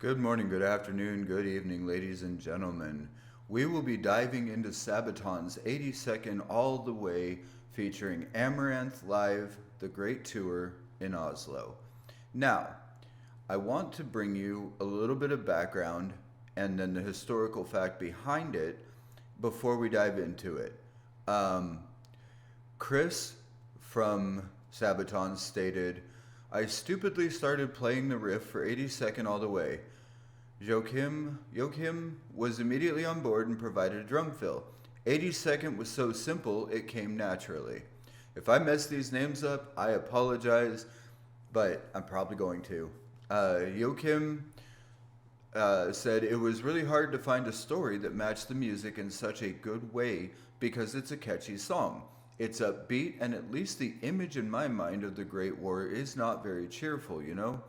Good morning, good afternoon, good evening, ladies and gentlemen. We will be diving into Sabaton's 82nd All the Way featuring Amaranthe Live, the Great Tour in Oslo. Now, I want to bring you a little bit of background and then the historical fact behind it before we dive into it. Um, Chris from Sabaton stated, I stupidly started playing the riff for 82nd All the Way. Joachim was immediately on board and provided a drum fill. 82nd was so simple, it came naturally. If I mess these names up, I apologize, but I'm probably going to. Joachim said it was really hard to find a story that matched the music in such a good way because it's a catchy song. It's upbeat, and at least the image in my mind of the Great War is not very cheerful, you know?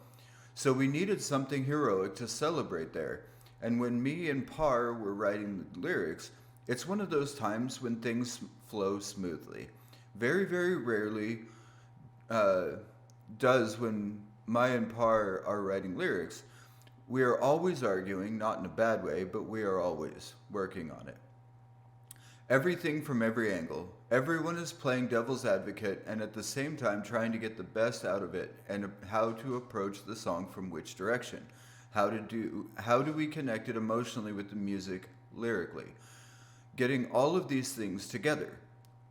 So we needed something heroic to celebrate there. And when me and Parr were writing the lyrics, it's one of those times when things flow smoothly. Very, very rarely does when my and Parr are writing lyrics. We are always arguing, not in a bad way, but we are always working on it. Everything from every angle. Everyone is playing devil's advocate and at the same time trying to get the best out of it and how to approach the song from which direction. How do we connect it emotionally with the music lyrically? Getting all of these things together.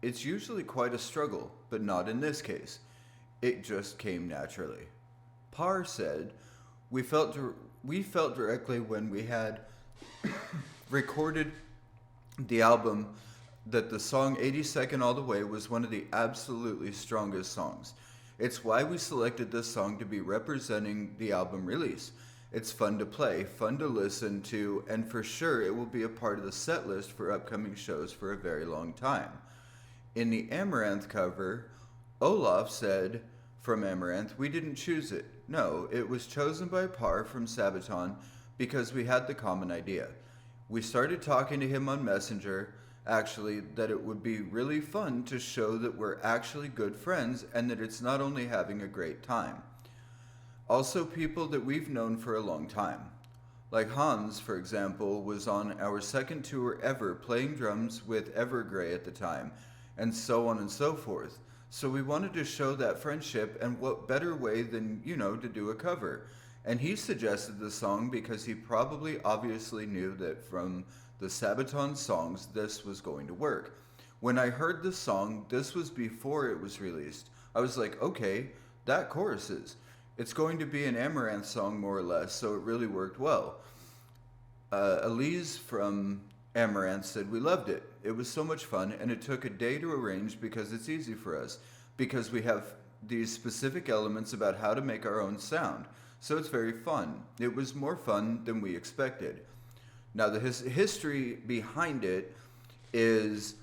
It's usually quite a struggle, but not in this case. It just came naturally. Parr said, we felt directly when we had recorded the album that the song 82nd All the Way was one of the absolutely strongest songs. It's why we selected this song to be representing the album release. It's fun to play, fun to listen to, and for sure it will be a part of the set list for upcoming shows for a very long time. In the Amaranthe cover, Olaf said, from Amaranthe, we didn't choose it. No, it was chosen by Parr from Sabaton because we had the common idea. We started talking to him on Messenger, actually, that it would be really fun to show that we're actually good friends and that it's not only having a great time. Also, people that we've known for a long time. Like Hans, for example, was on our second tour ever playing drums with Evergrey at the time, and so on and so forth. So we wanted to show that friendship, and what better way than, to do a cover. And he suggested the song because he probably obviously knew that from the Sabaton songs, this was going to work. When I heard the song, this was before it was released. I was like, okay, that chorus is. It's going to be an Amaranthe song more or less, so it really worked well. Elise from Amaranthe said, we loved it. It was so much fun, and it took a day to arrange because it's easy for us, because we have these specific elements about how to make our own sound. So it's very fun. It was more fun than we expected. Now, the history behind it is,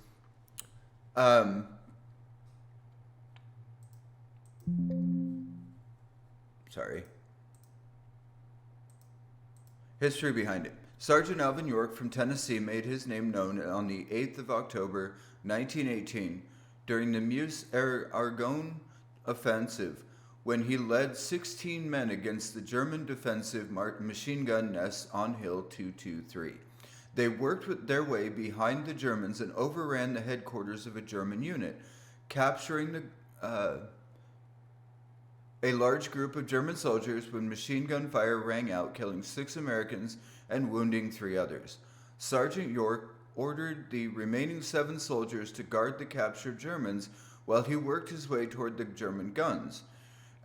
history behind it. Sergeant Alvin York from Tennessee made his name known on the 8th of October, 1918, during the Meuse-Argonne offensive, when he led 16 men against the German defensive machine gun nests on Hill 223. They worked their way behind the Germans and overran the headquarters of a German unit, capturing a large group of German soldiers when machine gun fire rang out, killing 6 Americans and wounding 3 others. Sergeant York ordered the remaining 7 soldiers to guard the captured Germans while he worked his way toward the German guns.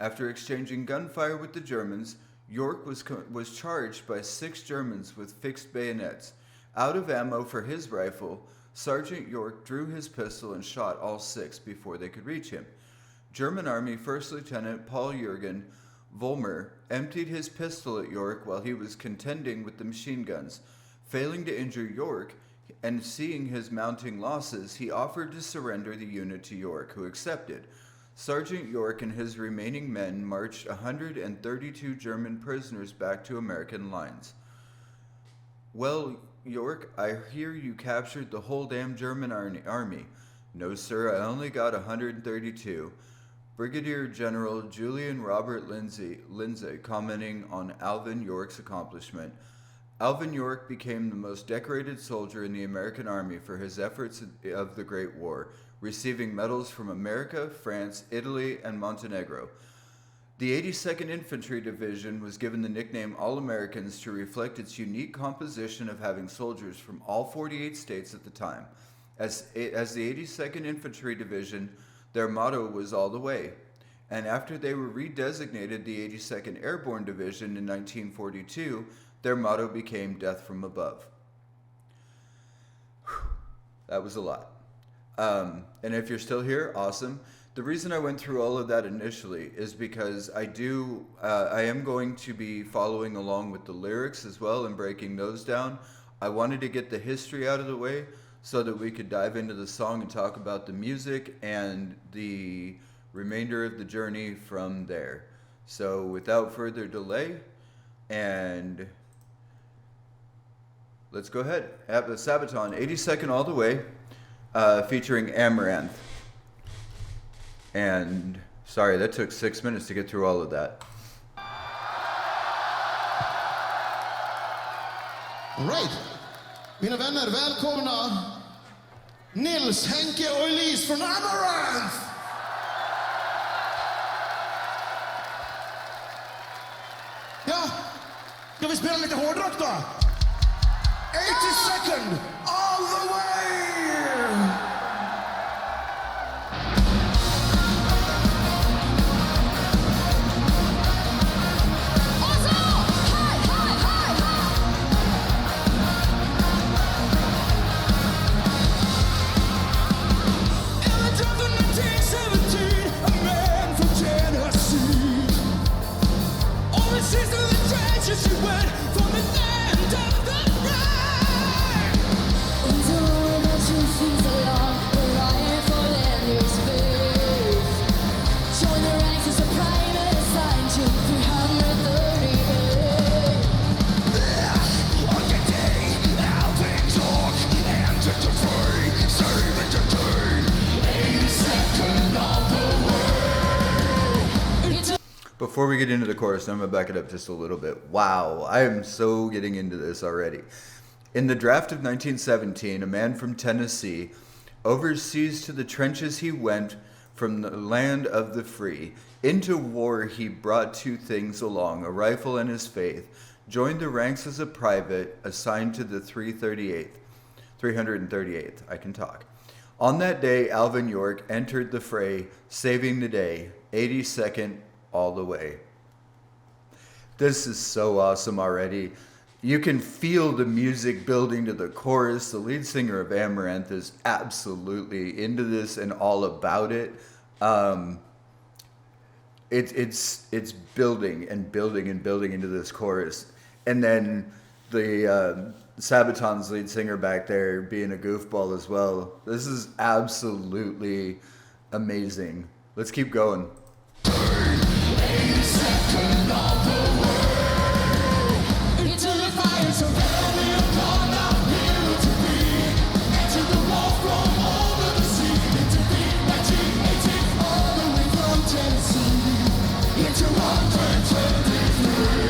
After exchanging gunfire with the Germans, York was charged by 6 Germans with fixed bayonets. Out of ammo for his rifle, Sergeant York drew his pistol and shot all 6 before they could reach him. German Army First Lieutenant Paul Jürgen Vollmer emptied his pistol at York while he was contending with the machine guns. Failing to injure York and seeing his mounting losses, he offered to surrender the unit to York, who accepted. Sergeant York and his remaining men marched 132 German prisoners back to American lines. Well, York, I hear you captured the whole damn German army. No, sir, I only got 132. Brigadier General Julian Robert Lindsay commenting on Alvin York's accomplishment. Alvin York became the most decorated soldier in the American Army for his efforts of the Great War, receiving medals from America, France, Italy, and Montenegro. The 82nd Infantry Division was given the nickname All-Americans to reflect its unique composition of having soldiers from all 48 states at the time. As the 82nd Infantry Division, their motto was all the way. And after they were redesignated the 82nd Airborne Division in 1942, their motto became Death from Above. Whew, that was a lot. And if you're still here, awesome. The reason I went through all of that initially is because I am going to be following along with the lyrics as well and breaking those down. I wanted to get the history out of the way so that we could dive into the song and talk about the music and the remainder of the journey from there. So without further delay, and let's go ahead. Have the Sabaton, 82nd All the Way, featuring Amaranth. And sorry, that took 6 minutes to get through all of that. All right. Mina vänner, välkomna Nils, Henke och Elise från Amaranthe! Ja, ska vi spela lite hårdrock då? 82nd, all the way! She went from the land of the bride. Into the truth along the rifle and his faith. Join the ranks as a private assigned to 338. On the day, Alvin York entered the fray, saving the day. 82nd all the way. Before we get into the chorus, I'm going to back it up just a little bit. Wow, I am so getting into this already. In the draft of 1917, a man from Tennessee, overseas to the trenches he went from the land of the free. Into war he brought two things along, a rifle and his faith. Joined the ranks as a private, assigned to the 338th. I can talk. On that day, Alvin York entered the fray, saving the day. 82nd all the way. This is so awesome already. You can feel the music building to the chorus. The lead singer of Amaranthe is absolutely into this and all about it. It's building and building and building into this chorus. And then the Sabaton's lead singer back there being a goofball as well. This is absolutely amazing. Let's keep going. 82nd all the way. Into the fire surrounding upon our will to be. Into the wall from over the sea. Into the 1918 all the way from Tennessee. Into 123.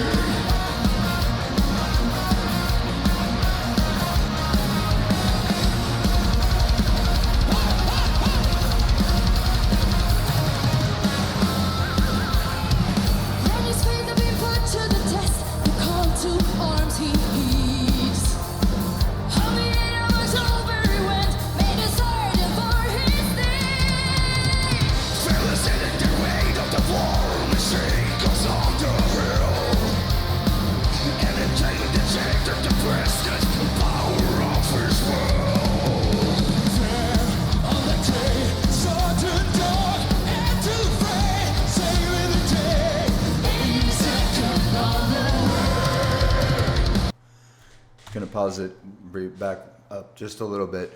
Gonna pause it, back up just a little bit.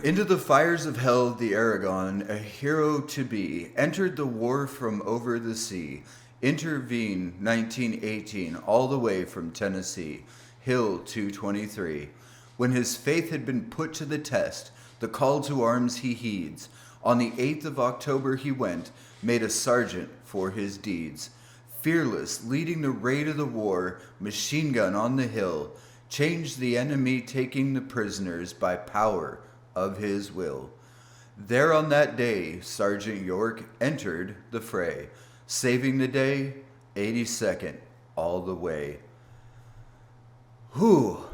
Into the fires of hell, the Aragon, a hero to be, entered the war from over the sea. Intervene 1918, all the way from Tennessee, Hill 223. When his faith had been put to the test, the call to arms he heeds. On the 8th of October he went, made a sergeant for his deeds. Fearless, leading the raid of the war, machine gun on the hill, changed the enemy, taking the prisoners by power of his will. There on that day, Sergeant York entered the fray, saving the day, 82nd, all the way. Whew.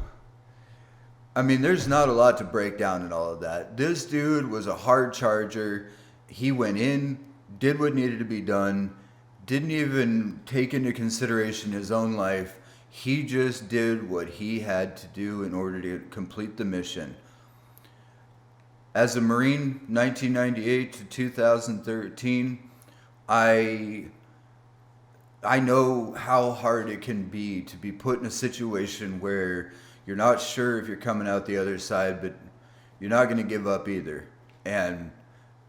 I mean, there's not a lot to break down in all of that. This dude was a hard charger. He went in, did what needed to be done, didn't even take into consideration his own life. He just did what he had to do in order to complete the mission. As a Marine, 1998 to 2013, I know how hard it can be to be put in a situation where you're not sure if you're coming out the other side, but you're not going to give up either. And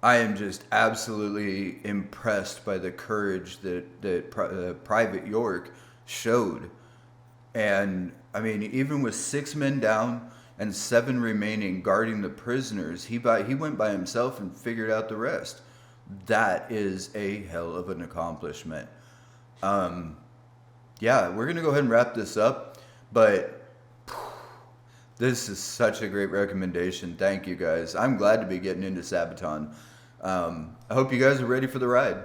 I am just absolutely impressed by the courage that Private York showed. And I mean, even with 6 men down and 7 remaining guarding the prisoners, he went by himself and figured out the rest. That is a hell of an accomplishment. Yeah, we're gonna go ahead and wrap this up, but this is such a great recommendation. Thank you guys. I'm glad to be getting into Sabaton. I hope you guys are ready for the ride.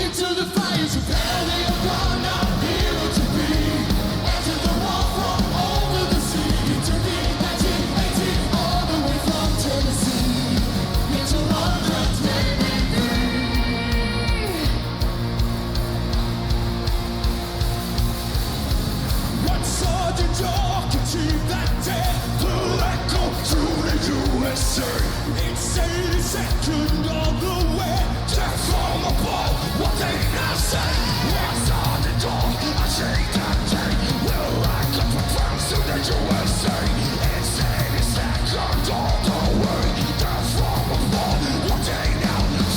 Into the fires of hell, they are gone, not hero to be. Enter the wall from over the sea. Into the 1918, all the way from Tennessee. Into 123. What Sergeant York achieved that day will echo through the USA. It's 82nd all the way. Death from above, what they now say. What's on the door? I shake that day. Will I come from to the USA? It's 82nd all the way. Death from above, what they now say.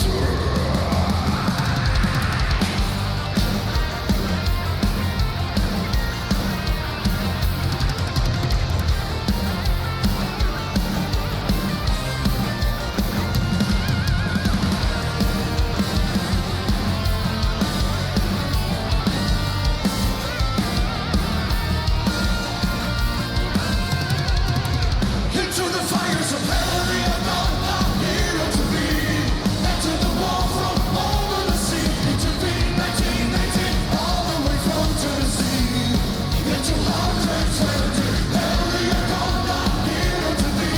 Into the fires of hell, they are not hero to be. Enter the wall from over the sea. Into the 1918, all the way from Tennessee. Into 120, hell, they are not hero to be.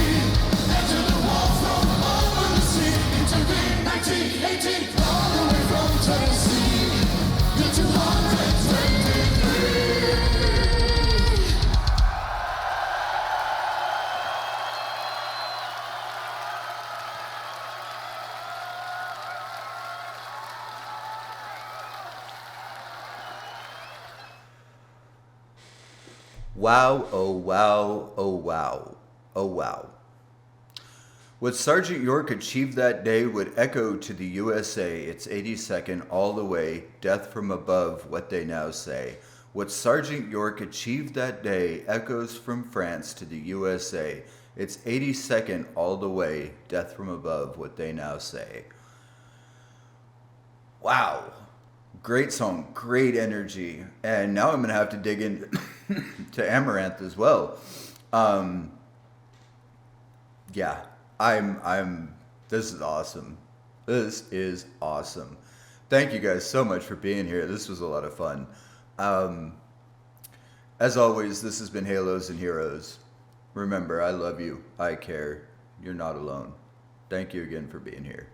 Enter the wall from over the sea. Into the 1918, all the way from Tennessee. Into 123. Wow, oh wow, oh wow, oh wow. What Sergeant York achieved that day would echo to the USA, its 82nd all the way, death from above, what they now say. What Sergeant York achieved that day echoes from France to the USA, its 82nd all the way, death from above, what they now say. Wow. Great song, great energy. And now I'm going to have to dig in to Amaranthe as well. Yeah, this is awesome. This is awesome. Thank you guys so much for being here. This was a lot of fun. As always, this has been Halos and Heroes. Remember, I love you. I care. You're not alone. Thank you again for being here.